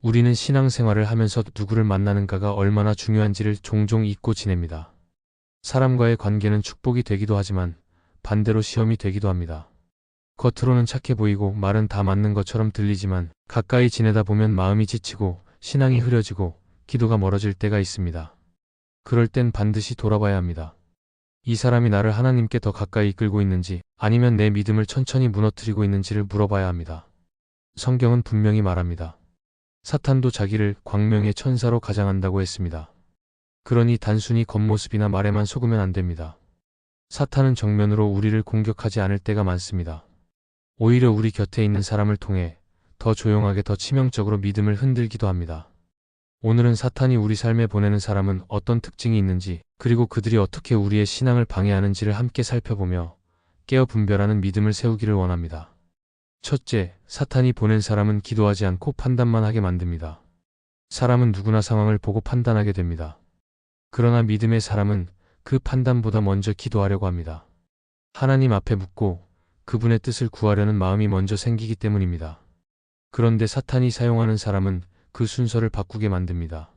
우리는 신앙생활을 하면서 누구를 만나는가가 얼마나 중요한지를 종종 잊고 지냅니다. 사람과의 관계는 축복이 되기도 하지만 반대로 시험이 되기도 합니다. 겉으로는 착해 보이고 말은 다 맞는 것처럼 들리지만 가까이 지내다 보면 마음이 지치고 신앙이 흐려지고 기도가 멀어질 때가 있습니다. 그럴 땐 반드시 돌아봐야 합니다. 이 사람이 나를 하나님께 더 가까이 이끌고 있는지 아니면 내 믿음을 천천히 무너뜨리고 있는지를 물어봐야 합니다. 성경은 분명히 말합니다. 사탄도 자기를 광명의 천사로 가장한다고 했습니다. 그러니 단순히 겉모습이나 말에만 속으면 안 됩니다. 사탄은 정면으로 우리를 공격하지 않을 때가 많습니다. 오히려 우리 곁에 있는 사람을 통해 더 조용하게 더 치명적으로 믿음을 흔들기도 합니다. 오늘은 사탄이 우리 삶에 보내는 사람은 어떤 특징이 있는지 그리고 그들이 어떻게 우리의 신앙을 방해하는지를 함께 살펴보며 깨어 분별하는 믿음을 세우기를 원합니다. 첫째, 사탄이 보낸 사람은 기도하지 않고 판단만 하게 만듭니다. 사람은 누구나 상황을 보고 판단하게 됩니다. 그러나 믿음의 사람은 그 판단보다 먼저 기도하려고 합니다. 하나님 앞에 묻고 그분의 뜻을 구하려는 마음이 먼저 생기기 때문입니다. 그런데 사탄이 사용하는 사람은 그 순서를 바꾸게 만듭니다.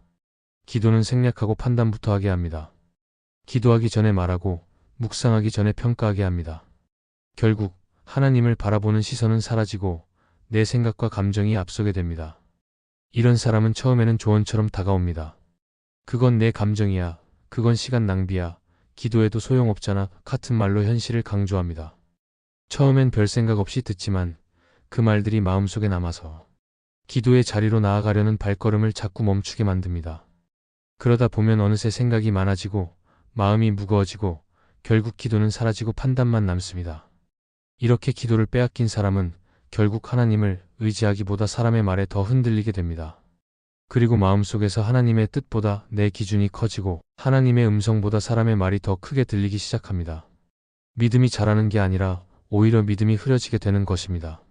기도는 생략하고 판단부터 하게 합니다. 기도하기 전에 말하고 묵상하기 전에 평가하게 합니다. 결국 하나님을 바라보는 시선은 사라지고 내 생각과 감정이 앞서게 됩니다. 이런 사람은 처음에는 조언처럼 다가옵니다. 그건 내 감정이야. 그건 시간 낭비야. 기도해도 소용없잖아. 같은 말로 현실을 강조합니다. 처음엔 별 생각 없이 듣지만 그 말들이 마음속에 남아서 기도의 자리로 나아가려는 발걸음을 자꾸 멈추게 만듭니다. 그러다 보면 어느새 생각이 많아지고 마음이 무거워지고 결국 기도는 사라지고 판단만 남습니다. 이렇게 기도를 빼앗긴 사람은 결국 하나님을 의지하기보다 사람의 말에 더 흔들리게 됩니다. 그리고 마음속에서 하나님의 뜻보다 내 기준이 커지고 하나님의 음성보다 사람의 말이 더 크게 들리기 시작합니다. 믿음이 자라는 게 아니라 오히려 믿음이 흐려지게 되는 것입니다.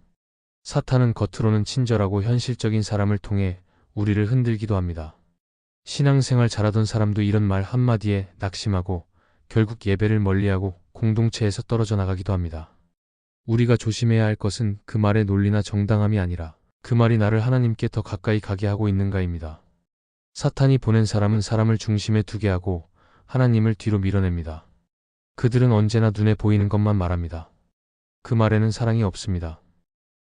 사탄은 겉으로는 친절하고 현실적인 사람을 통해 우리를 흔들기도 합니다. 신앙생활 잘하던 사람도 이런 말 한마디에 낙심하고 결국 예배를 멀리하고 공동체에서 떨어져 나가기도 합니다. 우리가 조심해야 할 것은 그 말의 논리나 정당함이 아니라 그 말이 나를 하나님께 더 가까이 가게 하고 있는가입니다. 사탄이 보낸 사람은 사람을 중심에 두게 하고 하나님을 뒤로 밀어냅니다. 그들은 언제나 눈에 보이는 것만 말합니다. 그 말에는 사랑이 없습니다.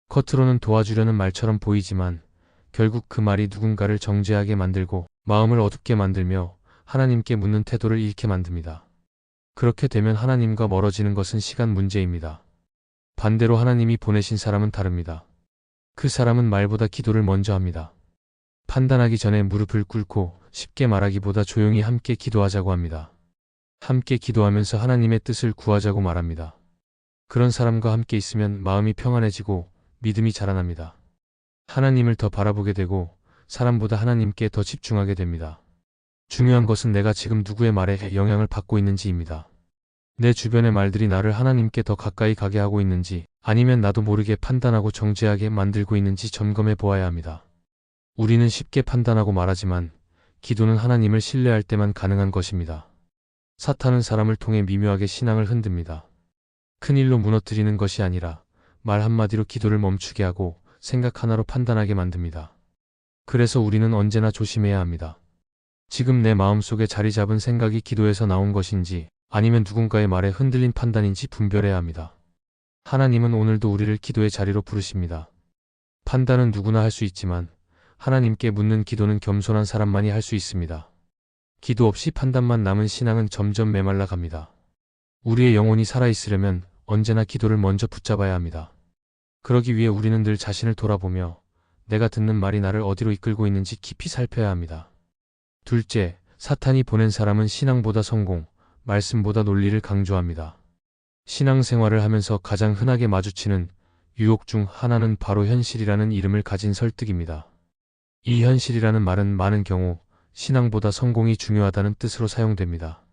겉으로는 도와주려는 말처럼 보이지만 결국 그 말이 누군가를 정죄하게 만들고 마음을 어둡게 만들며 하나님께 묻는 태도를 잃게 만듭니다. 그렇게 되면 하나님과 멀어지는 것은 시간 문제입니다. 반대로 하나님이 보내신 사람은 다릅니다. 그 사람은 말보다 기도를 먼저 합니다. 판단하기 전에 무릎을 꿇고 쉽게 말하기보다 조용히 함께 기도하자고 합니다. 함께 기도하면서 하나님의 뜻을 구하자고 말합니다. 그런 사람과 함께 있으면 마음이 평안해지고 믿음이 자라납니다. 하나님을 더 바라보게 되고 사람보다 하나님께 더 집중하게 됩니다. 중요한 것은 내가 지금 누구의 말에 영향을 받고 있는지입니다. 내 주변의 말들이 나를 하나님께 더 가까이 가게 하고 있는지 아니면 나도 모르게 판단하고 정죄하게 만들고 있는지 점검해 보아야 합니다. 우리는 쉽게 판단하고 말하지만 기도는 하나님을 신뢰할 때만 가능한 것입니다. 사탄은 사람을 통해 미묘하게 신앙을 흔듭니다. 큰일로 무너뜨리는 것이 아니라 말 한마디로 기도를 멈추게 하고 생각 하나로 판단하게 만듭니다. 그래서 우리는 언제나 조심해야 합니다. 지금 내 마음속에 자리 잡은 생각이 기도에서 나온 것인지 아니면 누군가의 말에 흔들린 판단인지 분별해야 합니다. 하나님은 오늘도 우리를 기도의 자리로 부르십니다. 판단은 누구나 할 수 있지만 하나님께 묻는 기도는 겸손한 사람만이 할 수 있습니다. 기도 없이 판단만 남은 신앙은 점점 메말라 갑니다. 우리의 영혼이 살아있으려면 언제나 기도를 먼저 붙잡아야 합니다. 그러기 위해 우리는 늘 자신을 돌아보며 내가 듣는 말이 나를 어디로 이끌고 있는지 깊이 살펴야 합니다. 둘째, 사탄이 보낸 사람은 신앙보다 성공, 말씀보다 논리를 강조합니다. 신앙생활을 하면서 가장 흔하게 마주치는 유혹 중 하나는 바로 현실이라는 이름을 가진 설득입니다. 이 현실이라는 말은 많은 경우 신앙보다 성공이 중요하다는 뜻으로 사용됩니다.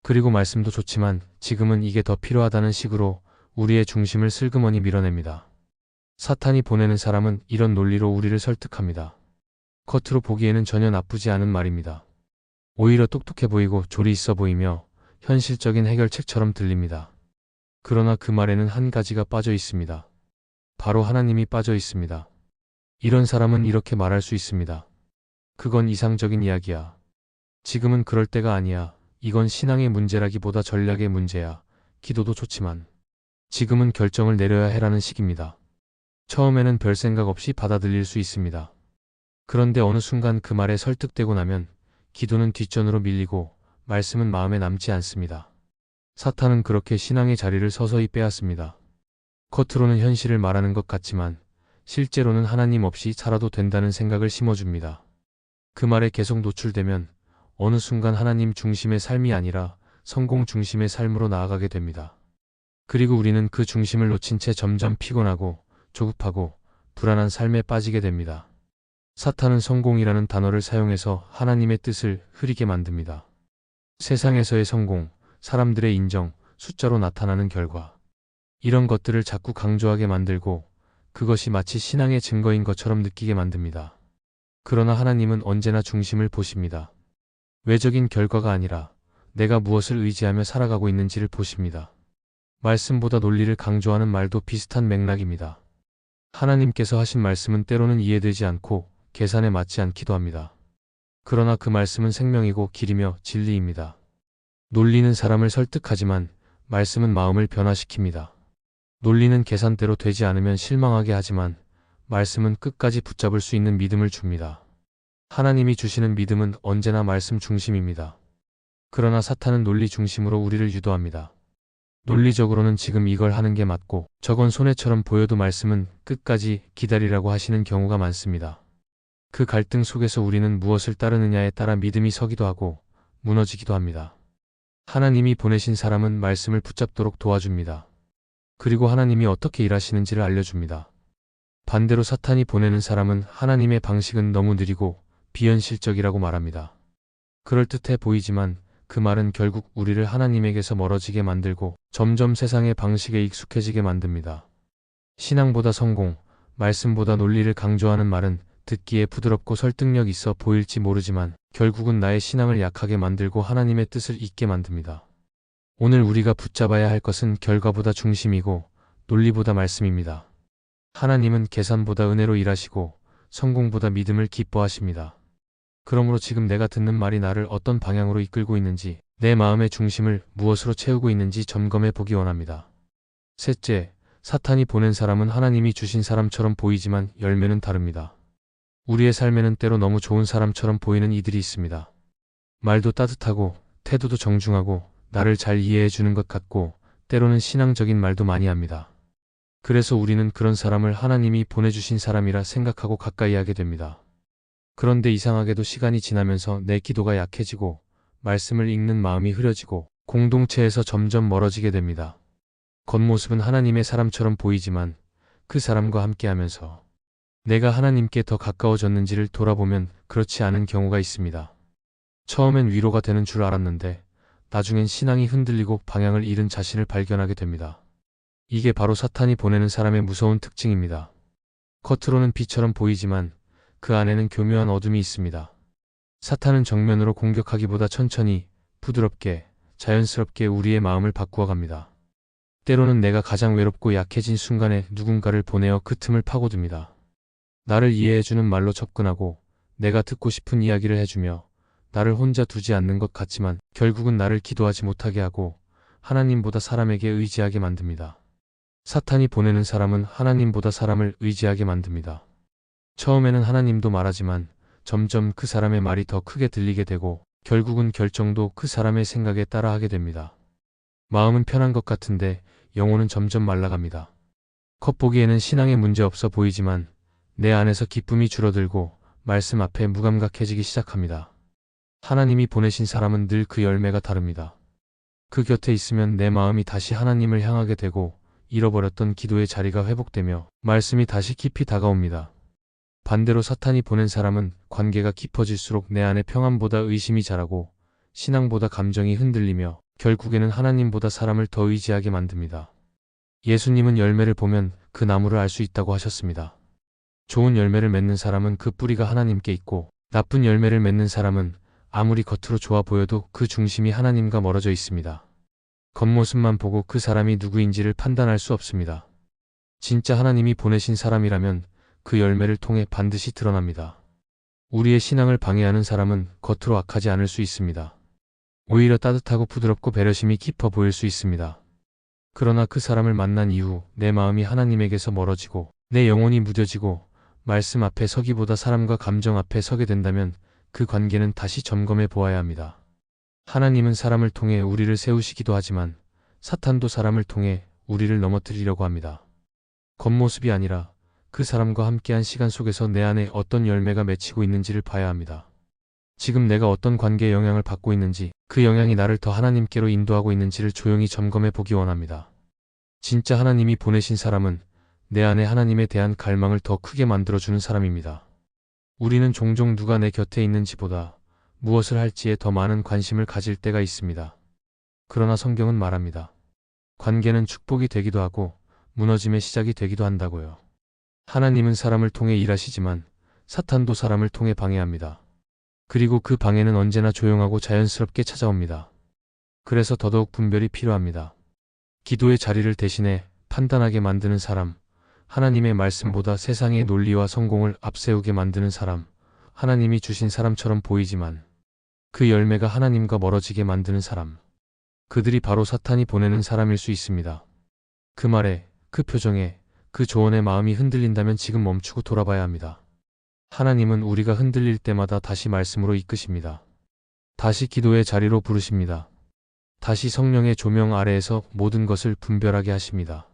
그리고 말씀도 좋지만 지금은 이게 더 필요하다는 식으로 우리의 중심을 슬그머니 밀어냅니다. 사탄이 보내는 사람은 이런 논리로 우리를 설득합니다. 겉으로 보기에는 전혀 나쁘지 않은 말입니다. 오히려 똑똑해 보이고 조리 있어 보이며 현실적인 해결책처럼 들립니다. 그러나 그 말에는 한 가지가 빠져 있습니다. 바로 하나님이 빠져 있습니다. 이런 사람은 이렇게 말할 수 있습니다. 그건 이상적인 이야기야. 지금은 그럴 때가 아니야. 이건 신앙의 문제라기보다 전략의 문제야. 기도도 좋지만 지금은 결정을 내려야 해라는 식입니다. 처음에는 별 생각 없이 받아들일 수 있습니다. 그런데 어느 순간 그 말에 설득되고 나면 기도는 뒷전으로 밀리고 말씀은 마음에 남지 않습니다. 사탄은 그렇게 신앙의 자리를 서서히 빼앗습니다. 겉으로는 현실을 말하는 것 같지만 실제로는 하나님 없이 살아도 된다는 생각을 심어줍니다. 그 말에 계속 노출되면 어느 순간 하나님 중심의 삶이 아니라 성공 중심의 삶으로 나아가게 됩니다. 그리고 우리는 그 중심을 놓친 채 점점 피곤하고 조급하고 불안한 삶에 빠지게 됩니다. 사탄은 성공이라는 단어를 사용해서 하나님의 뜻을 흐리게 만듭니다. 세상에서의 성공, 사람들의 인정, 숫자로 나타나는 결과, 이런 것들을 자꾸 강조하게 만들고 그것이 마치 신앙의 증거인 것처럼 느끼게 만듭니다. 그러나 하나님은 언제나 중심을 보십니다. 외적인 결과가 아니라 내가 무엇을 의지하며 살아가고 있는지를 보십니다. 말씀보다 논리를 강조하는 말도 비슷한 맥락입니다. 하나님께서 하신 말씀은 때로는 이해되지 않고 계산에 맞지 않기도 합니다. 그러나 그 말씀은 생명이고 길이며 진리입니다. 논리는 사람을 설득하지만 말씀은 마음을 변화시킵니다. 논리는 계산대로 되지 않으면 실망하게 하지만 말씀은 끝까지 붙잡을 수 있는 믿음을 줍니다. 하나님이 주시는 믿음은 언제나 말씀 중심입니다. 그러나 사탄은 논리 중심으로 우리를 유도합니다. 논리적으로는 지금 이걸 하는 게 맞고 저건 손해처럼 보여도 말씀은 끝까지 기다리라고 하시는 경우가 많습니다. 그 갈등 속에서 우리는 무엇을 따르느냐에 따라 믿음이 서기도 하고 무너지기도 합니다. 하나님이 보내신 사람은 말씀을 붙잡도록 도와줍니다. 그리고 하나님이 어떻게 일하시는지를 알려줍니다. 반대로 사탄이 보내는 사람은 하나님의 방식은 너무 느리고 비현실적이라고 말합니다. 그럴듯해 보이지만 그 말은 결국 우리를 하나님에게서 멀어지게 만들고 점점 세상의 방식에 익숙해지게 만듭니다. 신앙보다 성공, 말씀보다 논리를 강조하는 말은 듣기에 부드럽고 설득력 있어 보일지 모르지만 결국은 나의 신앙을 약하게 만들고 하나님의 뜻을 잊게 만듭니다. 오늘 우리가 붙잡아야 할 것은 결과보다 중심이고 논리보다 말씀입니다. 하나님은 계산보다 은혜로 일하시고 성공보다 믿음을 기뻐하십니다. 그러므로 지금 내가 듣는 말이 나를 어떤 방향으로 이끌고 있는지, 내 마음의 중심을 무엇으로 채우고 있는지 점검해 보기 원합니다. 셋째, 사탄이 보낸 사람은 하나님이 주신 사람처럼 보이지만 열매는 다릅니다. 우리의 삶에는 때로 너무 좋은 사람처럼 보이는 이들이 있습니다. 말도 따뜻하고 태도도 정중하고 나를 잘 이해해 주는 것 같고 때로는 신앙적인 말도 많이 합니다. 그래서 우리는 그런 사람을 하나님이 보내주신 사람이라 생각하고 가까이 하게 됩니다. 그런데 이상하게도 시간이 지나면서 내 기도가 약해지고 말씀을 읽는 마음이 흐려지고 공동체에서 점점 멀어지게 됩니다. 겉모습은 하나님의 사람처럼 보이지만 그 사람과 함께하면서 내가 하나님께 더 가까워졌는지를 돌아보면 그렇지 않은 경우가 있습니다. 처음엔 위로가 되는 줄 알았는데 나중엔 신앙이 흔들리고 방향을 잃은 자신을 발견하게 됩니다. 이게 바로 사탄이 보내는 사람의 무서운 특징입니다. 겉으로는 빛처럼 보이지만 그 안에는 교묘한 어둠이 있습니다. 사탄은 정면으로 공격하기보다 천천히, 부드럽게, 자연스럽게 우리의 마음을 바꾸어 갑니다. 때로는 내가 가장 외롭고 약해진 순간에 누군가를 보내어 그 틈을 파고듭니다. 나를 이해해주는 말로 접근하고 내가 듣고 싶은 이야기를 해주며 나를 혼자 두지 않는 것 같지만 결국은 나를 기도하지 못하게 하고 하나님보다 사람에게 의지하게 만듭니다. 사탄이 보내는 사람은 하나님보다 사람을 의지하게 만듭니다. 처음에는 하나님도 말하지만 점점 그 사람의 말이 더 크게 들리게 되고 결국은 결정도 그 사람의 생각에 따라하게 됩니다. 마음은 편한 것 같은데 영혼은 점점 말라갑니다. 겉보기에는 신앙에 문제 없어 보이지만 내 안에서 기쁨이 줄어들고 말씀 앞에 무감각해지기 시작합니다. 하나님이 보내신 사람은 늘 그 열매가 다릅니다. 그 곁에 있으면 내 마음이 다시 하나님을 향하게 되고 잃어버렸던 기도의 자리가 회복되며 말씀이 다시 깊이 다가옵니다. 반대로 사탄이 보낸 사람은 관계가 깊어질수록 내 안에 평안보다 의심이 자라고 신앙보다 감정이 흔들리며 결국에는 하나님보다 사람을 더 의지하게 만듭니다. 예수님은 열매를 보면 그 나무를 알 수 있다고 하셨습니다. 좋은 열매를 맺는 사람은 그 뿌리가 하나님께 있고 나쁜 열매를 맺는 사람은 아무리 겉으로 좋아 보여도 그 중심이 하나님과 멀어져 있습니다. 겉모습만 보고 그 사람이 누구인지를 판단할 수 없습니다. 진짜 하나님이 보내신 사람이라면 그 열매를 통해 반드시 드러납니다. 우리의 신앙을 방해하는 사람은 겉으로 악하지 않을 수 있습니다. 오히려 따뜻하고 부드럽고 배려심이 깊어 보일 수 있습니다. 그러나 그 사람을 만난 이후 내 마음이 하나님에게서 멀어지고 내 영혼이 무뎌지고 말씀 앞에 서기보다 사람과 감정 앞에 서게 된다면 그 관계는 다시 점검해 보아야 합니다. 하나님은 사람을 통해 우리를 세우시기도 하지만 사탄도 사람을 통해 우리를 넘어뜨리려고 합니다. 겉모습이 아니라 그 사람과 함께한 시간 속에서 내 안에 어떤 열매가 맺히고 있는지를 봐야 합니다. 지금 내가 어떤 관계에 영향을 받고 있는지, 그 영향이 나를 더 하나님께로 인도하고 있는지를 조용히 점검해 보기 원합니다. 진짜 하나님이 보내신 사람은 내 안에 하나님에 대한 갈망을 더 크게 만들어주는 사람입니다. 우리는 종종 누가 내 곁에 있는지보다 무엇을 할지에 더 많은 관심을 가질 때가 있습니다. 그러나 성경은 말합니다. 관계는 축복이 되기도 하고 무너짐의 시작이 되기도 한다고요. 하나님은 사람을 통해 일하시지만 사탄도 사람을 통해 방해합니다. 그리고 그 방해는 언제나 조용하고 자연스럽게 찾아옵니다. 그래서 더더욱 분별이 필요합니다. 기도의 자리를 대신해 판단하게 만드는 사람, 하나님의 말씀보다 세상의 논리와 성공을 앞세우게 만드는 사람, 하나님이 주신 사람처럼 보이지만 그 열매가 하나님과 멀어지게 만드는 사람, 그들이 바로 사탄이 보내는 사람일 수 있습니다. 그 말에, 그 표정에, 그 조언에 마음이 흔들린다면 지금 멈추고 돌아봐야 합니다. 하나님은 우리가 흔들릴 때마다 다시 말씀으로 이끄십니다. 다시 기도의 자리로 부르십니다. 다시 성령의 조명 아래에서 모든 것을 분별하게 하십니다.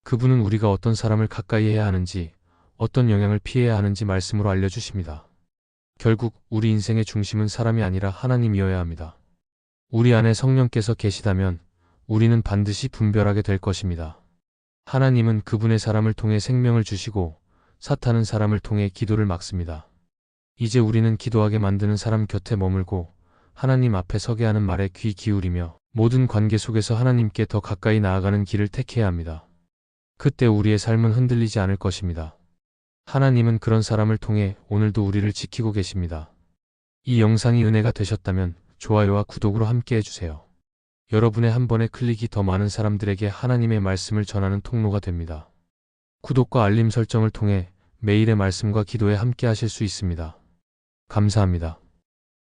그분은 우리가 어떤 사람을 가까이 해야 하는지, 어떤 영향을 피해야 하는지 말씀으로 알려주십니다. 결국 우리 인생의 중심은 사람이 아니라 하나님이어야 합니다. 우리 안에 성령께서 계시다면 우리는 반드시 분별하게 될 것입니다. 하나님은 그분의 사람을 통해 생명을 주시고 사탄은 사람을 통해 기도를 막습니다. 이제 우리는 기도하게 만드는 사람 곁에 머물고 하나님 앞에 서게 하는 말에 귀 기울이며 모든 관계 속에서 하나님께 더 가까이 나아가는 길을 택해야 합니다. 그때 우리의 삶은 흔들리지 않을 것입니다. 하나님은 그런 사람을 통해 오늘도 우리를 지키고 계십니다. 이 영상이 은혜가 되셨다면 좋아요와 구독으로 함께 해주세요. 여러분의 한 번의 클릭이 더 많은 사람들에게 하나님의 말씀을 전하는 통로가 됩니다. 구독과 알림 설정을 통해 매일의 말씀과 기도에 함께 하실 수 있습니다. 감사합니다.